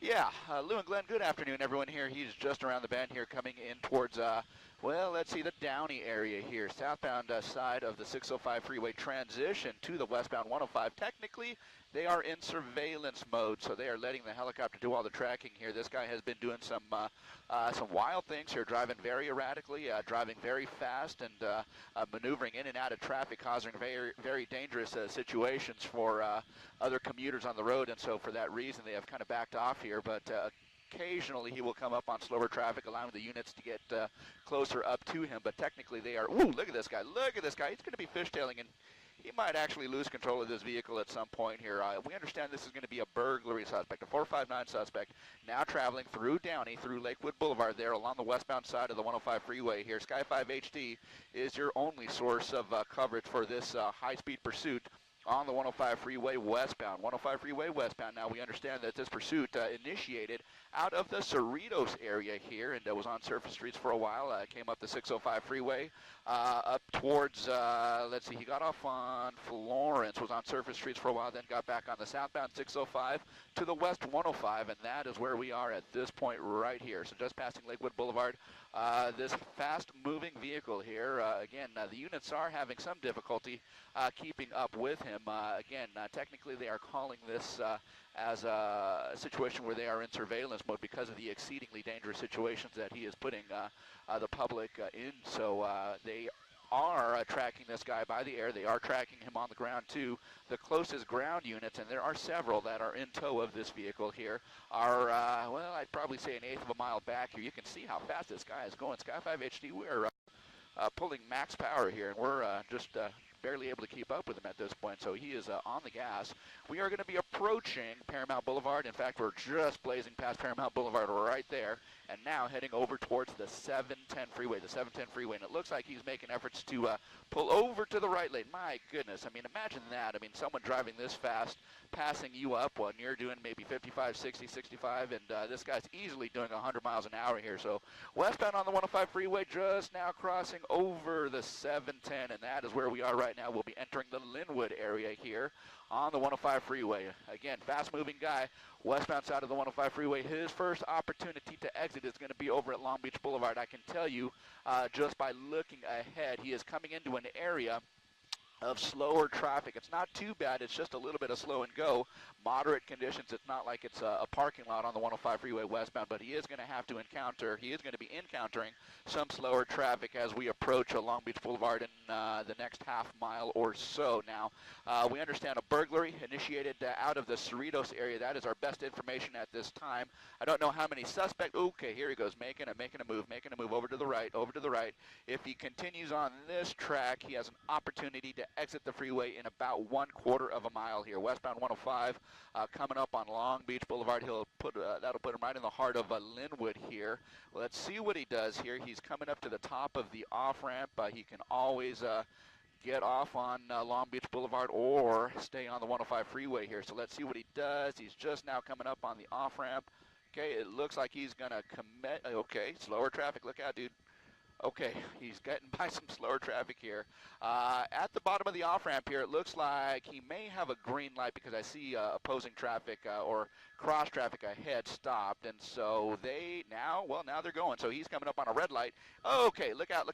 Yeah, Lou and Glenn, good afternoon, everyone here. He's just around the bend here coming in towards, well, let's see, the Downey area here. Southbound side of the 605 freeway transition to the westbound 105. Technically, they are in surveillance mode, so they are letting the helicopter do all the tracking here. This guy has been doing some wild things here, driving very erratically, driving very fast, and maneuvering in and out of traffic, causing very, very dangerous situations for other commuters on the road, and so for that reason they have kind of backed off here, but occasionally he will come up on slower traffic, allowing the units to get closer up to him, but technically they are, ooh, look at this guy, he's going to be fishtailing, and he might actually lose control of this vehicle at some point here. We understand this is going to be a burglary suspect, a 459 suspect, now traveling through Downey, through Lakewood Boulevard there along the westbound side of the 105 freeway here. Sky 5 HD is your only source of coverage for this high-speed pursuit on the 105 freeway westbound. 105 freeway westbound. Now we understand that this pursuit initiated out of the Cerritos area here and was on surface streets for a while. Came up the 605 freeway up towards, let's see, he got off on Florence, was on surface streets for a while, then got back on the southbound 605 to the west 105, and that is where we are at this point right here. So just passing Lakewood Boulevard. This fast-moving vehicle here, again, the units are having some difficulty keeping up with him. Again, technically they are calling this as a situation where they are in surveillance mode because of the exceedingly dangerous situations that he is putting the public in. So they are tracking this guy by the air. They are tracking him on the ground too. The closest ground units, and there are several that are in tow of this vehicle here, are, well, I'd probably say an eighth of a mile back here. You can see how fast this guy is going. Sky 5 HD, we're pulling max power here, and we're just barely able to keep up with him at this point, so he is on the gas. We are going to be approaching Paramount Boulevard. In fact, we're just blazing past Paramount Boulevard right there, and now heading over towards the 710 freeway, and it looks like he's making efforts to pull over to the right lane. My goodness, I mean, imagine that. I mean, someone driving this fast, passing you up when you're doing maybe 55, 60, 65, and this guy's easily doing 100 miles an hour here. So westbound on the 105 freeway, just now crossing over the 710, and that is where we are right now. We'll be entering the Linwood area here on the 105 freeway. Again, fast-moving guy, westbound side of the 105 freeway. His first opportunity to exit is going to be over at Long Beach Boulevard. I can tell you just by looking ahead, he is coming into an area of slower traffic. It's not too bad. It's just a little bit of slow and go. Moderate conditions. It's not like it's a parking lot on the 105 freeway westbound, but he is going to have to encounter, he is going to be encountering some slower traffic as we approach Long Beach Boulevard in the next half mile or so. Now, we understand a burglary initiated out of the Cerritos area. That is our best information at this time. I don't know how many suspects. Okay, here he goes, making a move over to the right, If he continues on this track, he has an opportunity to exit the freeway in about 1/4 of a mile here. Westbound 105 coming up on Long Beach Boulevard. He'll put that'll put him right in the heart of Linwood here. Let's see what he does here. He's coming up to the top of the off-ramp. He can always get off on Long Beach Boulevard or stay on the 105 freeway here. So let's see what he does. He's just now coming up on the off-ramp. Okay, it looks like he's going to commit. Okay, slower traffic. Look out, dude. Okay, he's getting by some slower traffic here. At the bottom of the off-ramp here, it looks like he may have a green light because I see opposing traffic or cross traffic ahead stopped. And so now they're going. So he's coming up on a red light. Okay, look out.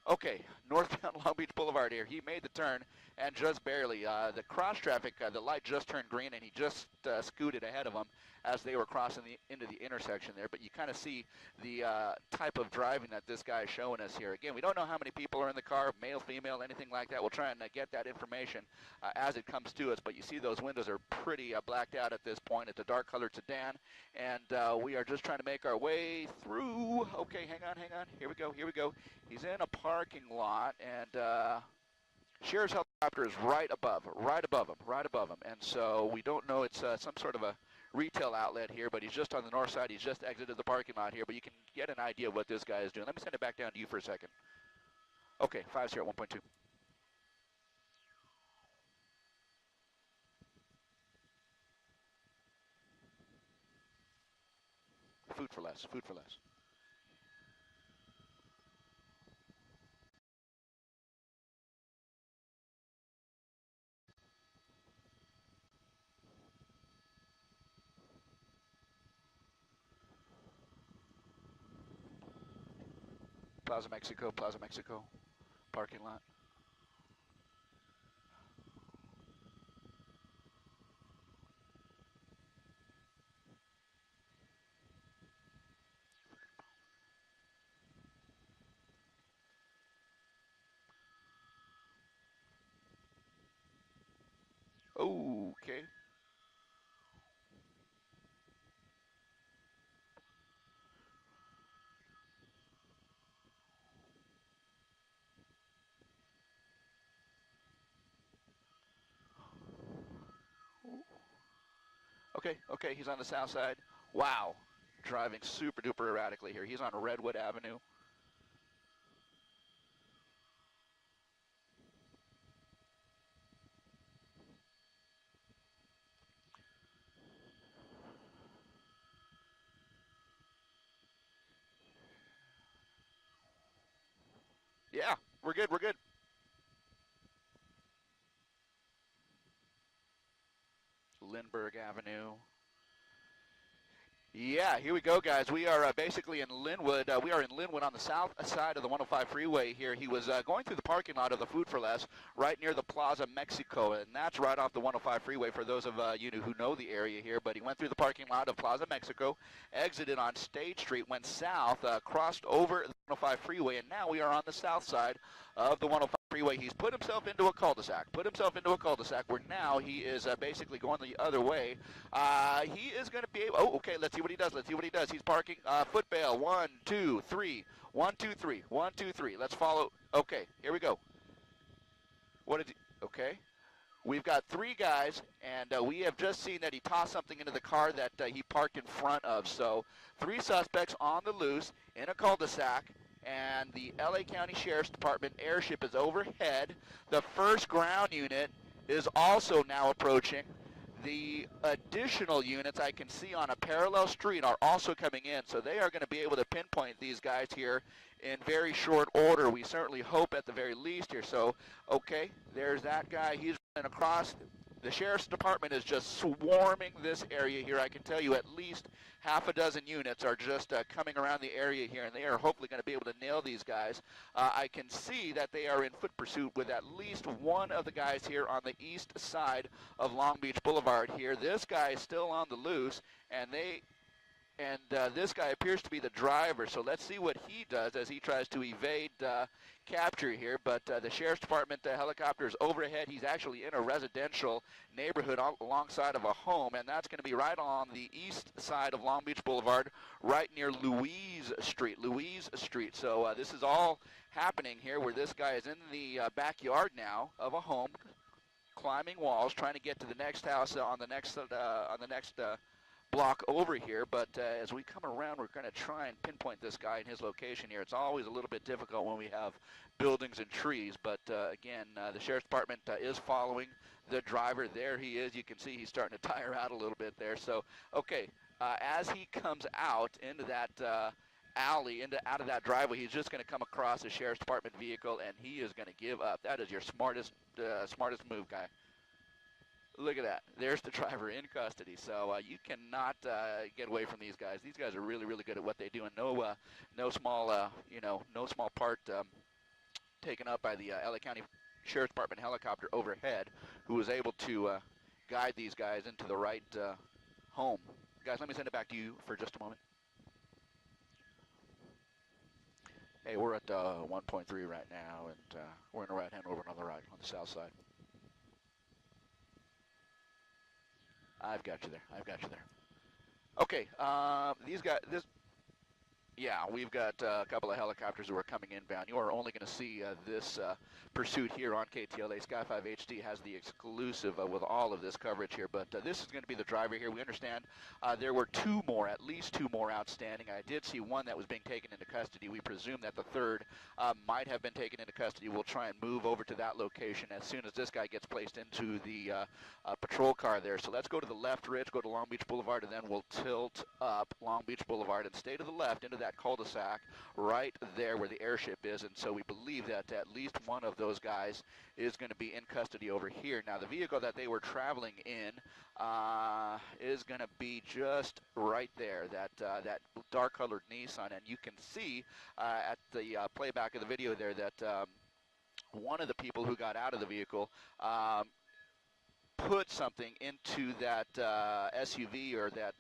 Okay, northbound Long Beach Boulevard here. He made the turn, and just barely. The cross traffic, the light just turned green, and he just scooted ahead of him as they were crossing into the intersection there. But you kind of see the type of driving that this guy is showing us here. Again, we don't know how many people are in the car, male, female, anything like that. We'll try and get that information as it comes to us. But you see those windows are pretty blacked out at this point. It's a dark colored sedan, and we are just trying to make our way through. Okay, hang on. Here we go. He's in a parking lot, and Sheriff's helicopter is right above him. And so we don't know, it's some sort of a retail outlet here, but he's just on the north side. He's just exited the parking lot here, but you can get an idea of what this guy is doing. Let me send it back down to you for a second. Okay, 50 at 1.2. Food for less. Plaza Mexico, parking lot. Okay. Okay, he's on the south side. Wow, driving super duper erratically here. He's on Redwood Avenue. Yeah, we're good, we're good. Lindbergh Avenue. Yeah, here we go, guys. We are basically in Linwood. We are in Linwood on the south side of the 105 freeway here. He was going through the parking lot of the Food for Less right near the Plaza Mexico, and that's right off the 105 freeway for those of you who know the area here. But he went through the parking lot of Plaza Mexico, exited on State Street, went south, crossed over the 105 freeway, and now we are on the south side of the 105 freeway. He's put himself into a cul-de-sac, where now he is basically going the other way. He is going to be able, oh, okay, let's see what he does. He's parking, foot bail, 1, 2, 3, 1, 2, 3, 1, 2, 3. Let's follow, okay, here we go. What did he, okay. We've got 3 guys, and we have just seen that he tossed something into the car that he parked in front of. So 3 suspects on the loose in a cul-de-sac, and the LA County Sheriff's Department airship is overhead. The first ground unit is also now approaching. The additional units I can see on a parallel street are also coming in, so they are going to be able to pinpoint these guys here in very short order. We certainly hope at the very least here. So, okay, there's that guy. He's running across. The Sheriff's Department is just swarming this area here. I can tell you at least half a dozen units are just coming around the area here, and they are hopefully going to be able to nail these guys. I can see that they are in foot pursuit with at least one of the guys here on the east side of Long Beach Boulevard here. This guy is still on the loose, and this guy appears to be the driver, so let's see what he does as he tries to evade capture here. But the Sheriff's Department helicopter is overhead. He's actually in a residential neighborhood alongside of a home, and that's going to be right on the east side of Long Beach Boulevard, right near Louise Street. So this is all happening here where this guy is in the backyard now of a home, climbing walls, trying to get to the next house on the next block over here. But as we come around, we're going to try and pinpoint this guy and his location here. It's always a little bit difficult when we have buildings and trees, but again, the Sheriff's Department is following the driver. There he is. You can see he's starting to tire out a little bit there. So, okay, as he comes out into that alley, out of that driveway, he's just going to come across a Sheriff's Department vehicle, and he is going to give up. That is your smartest move, guy. Look at that. There's the driver in custody. So you cannot get away from these guys. These guys are really, really good at what they do, and no small part taken up by the LA County Sheriff's Department helicopter overhead, who was able to guide these guys into the right home. Guys, let me send it back to you for just a moment. Hey, we're at 1.3 right now, and we're in a right-hand over on the right, on the south side. I've got you there. Okay, these guys, yeah, we've got a couple of helicopters who are coming inbound. You are only going to see this pursuit here on KTLA. Sky 5 HD has the exclusive with all of this coverage here, but this is going to be the driver here. We understand there were at least two more outstanding. I did see one that was being taken into custody. We presume that the third might have been taken into custody. We'll try and move over to that location as soon as this guy gets placed into the patrol car there. So let's go to the left ridge, go to Long Beach Boulevard, and then we'll tilt up Long Beach Boulevard and stay to the left into that that cul-de-sac right there where the airship is, and so we believe that at least one of those guys is going to be in custody over here. Now, the vehicle that they were traveling in is going to be just right there, that dark-colored Nissan, and you can see at the playback of the video there that one of the people who got out of the vehicle put something into that SUV or that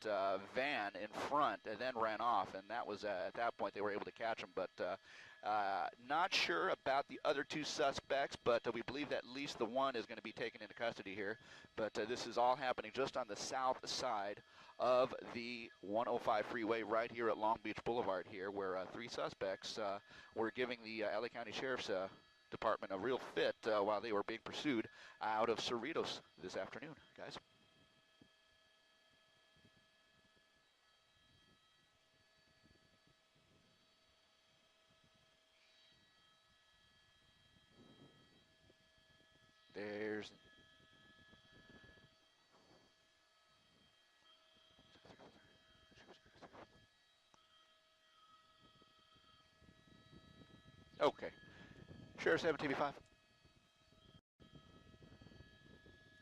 van in front and then ran off, and that was at that point they were able to catch him. But not sure about the other two suspects, but we believe that at least the one is going to be taken into custody here. But this is all happening just on the south side of the 105 freeway right here at Long Beach Boulevard here, where three suspects were giving the LA County Sheriff's Department a real fit while they were being pursued out of Cerritos this afternoon, guys. There's okay. Sheriff 7 TV5.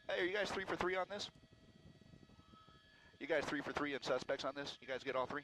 Hey, are you guys 3 for 3 on this? You guys 3 for 3 in suspects on this? You guys get all 3?